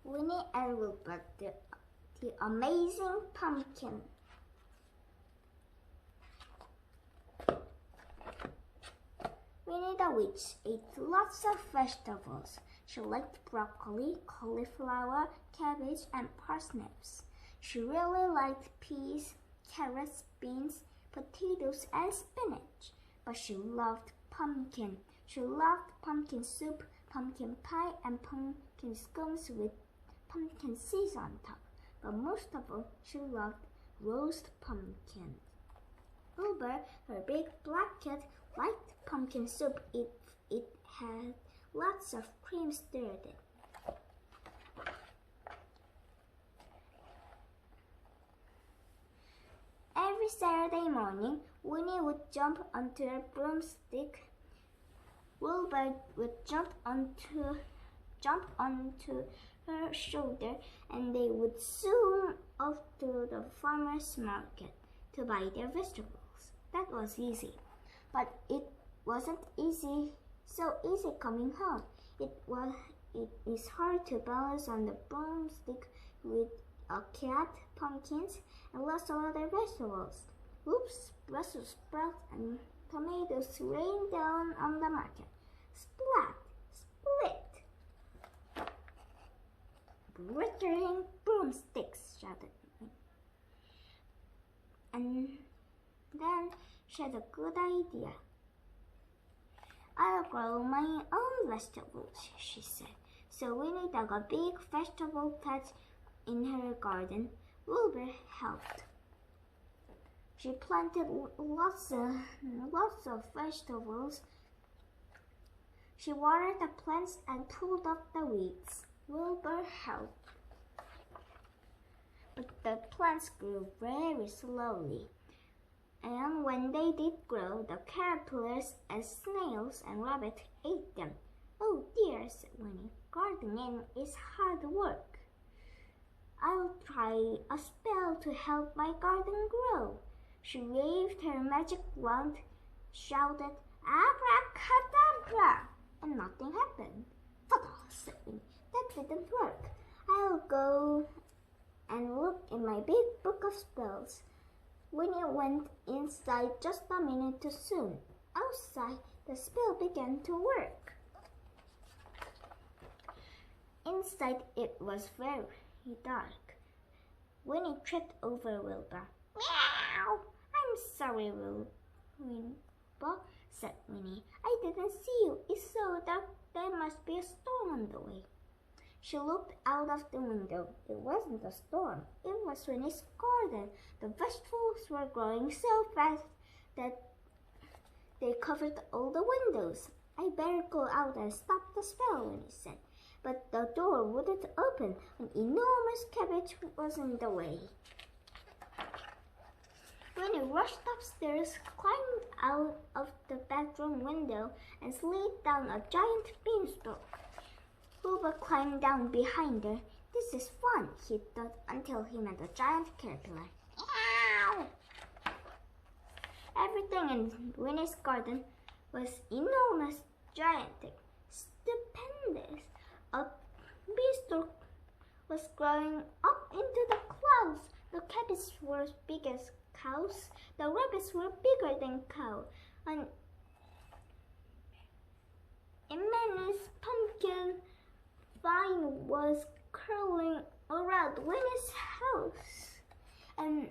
Winnie and Wilbur, the amazing pumpkin. Winnie the Witch ate lots of vegetables. She liked broccoli, cauliflower, cabbage, and parsnips. She really liked peas, carrots, beans, potatoes, and spinach. But she loved pumpkin. She loved pumpkin soup, pumpkin pie, and pumpkin scones with pumpkin seeds on top. But most of all, she loved roast pumpkin. Wilbur, her big black cat, liked pumpkin soup if it had lots of cream stirred in. Every Saturday morning, Winnie would jump onto a broomstick. Wilbur would jump onto her shoulder, and they would zoom off to the farmer's market to buy their vegetables. That was easy, but it wasn't so easy coming home. It is hard to balance on the broomstick with a cat, pumpkins, and lots of other vegetables. Oops, Brussels sprouts and tomatoes rained down on the market. Splat! Split! Glittering broomsticks, shouted Winnie. And then she had a good idea. I'll grow my own vegetables, she said. So Winnie dug a big vegetable patch in her garden. Wilbur helped. She planted lots of vegetables. She watered the plants and pulled up the weeds. Wilbur helped. But the plants grew very slowly. And when they did grow, the caterpillars and snails and rabbits ate them. Oh dear, said Winnie. Gardening is hard work. I'll try a spell to help my garden grow. She waved her magic wand, shouted, Abracadabra! And nothing happened. Fiddle, said Winnie. That didn't work. I'll go and look in my big book of spells. Winnie went inside just a minute too soon. Outside, the spell began to work. Inside, it was very dark. Winnie tripped over Wilbur. Meow! I'm sorry, Wilbur, said Winnie. I didn't see you. It's so dark. There must be a storm on the way. She looked out of the window. It wasn't a storm. It was Winnie's garden. The vegetables were growing so fast that they covered all the windows. I better go out and stop the spell, Winnie said. But the door wouldn't open. An enormous cabbage was in the way. Winnie rushed upstairs, climbed out of the bedroom window, and slid down a giant beanstalk. Wilbur climbed down behind her. This is fun, he thought, until he met a giant caterpillar. Ow! Everything in Winnie's garden was enormous, gigantic, stupendous. A beanstalk was growing up into the clouds. The cabbages were as big as cows. The rabbits were bigger than cows. An immense pumpkin vine was curling around Winnie's house. And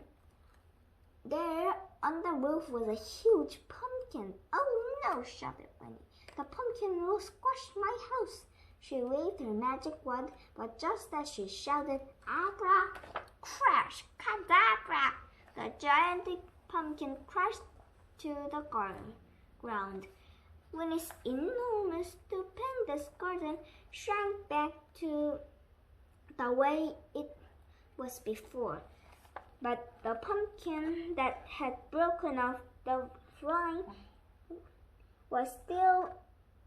there on the roof was a huge pumpkin. Oh no, shouted Winnie. The pumpkin will squash my house. She waved her magic wand, but just as she shouted, Abra, crash, cadabra, the gigantic pumpkin crashed to the ground. Winnie's enormous, stupendous garden shrank back to the way it was before. But the pumpkin that had broken off the vine was still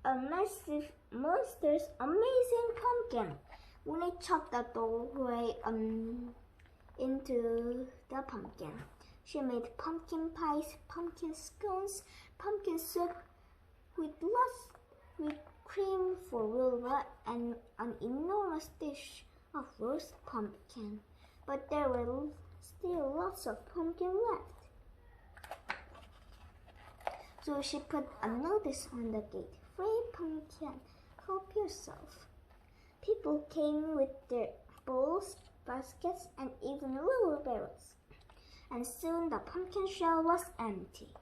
a massive, monstrous, amazing pumpkin. Winnie chopped the doorway into the pumpkin. She made pumpkin pies, pumpkin scones, pumpkin soup with cream for Wilbur, and an enormous dish of roast pumpkin, but there were still lots of pumpkin left. So she put a notice on the gate, "Free pumpkin, help yourself." People came with their bowls, baskets, and even wheelbarrows, and soon the pumpkin shell was empty.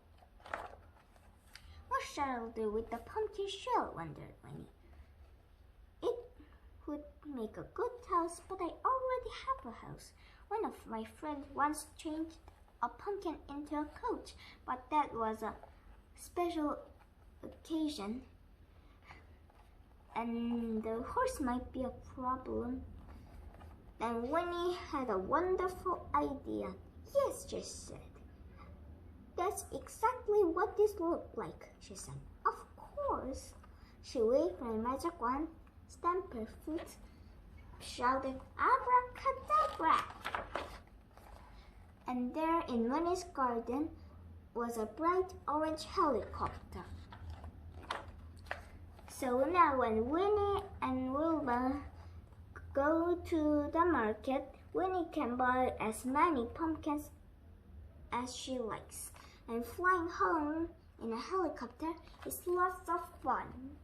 "What shall I do with the pumpkin shell?" wondered Winnie. "It would make a good house, but I already have a house. One of my friends once changed a pumpkin into a coach, but that was a special occasion, and the horse might be a problem." Then Winnie had a wonderful idea. "Yes," she said. "That's exactly what this looked like," she said. "Of course." She waved her magic wand, stamped her foot, shouted, "Abracadabra!" And there in Winnie's garden was a bright orange helicopter. So now when Winnie and Wilbur go to the market, Winnie can buy as many pumpkins as she likes, and flying home in a helicopter is lots of fun.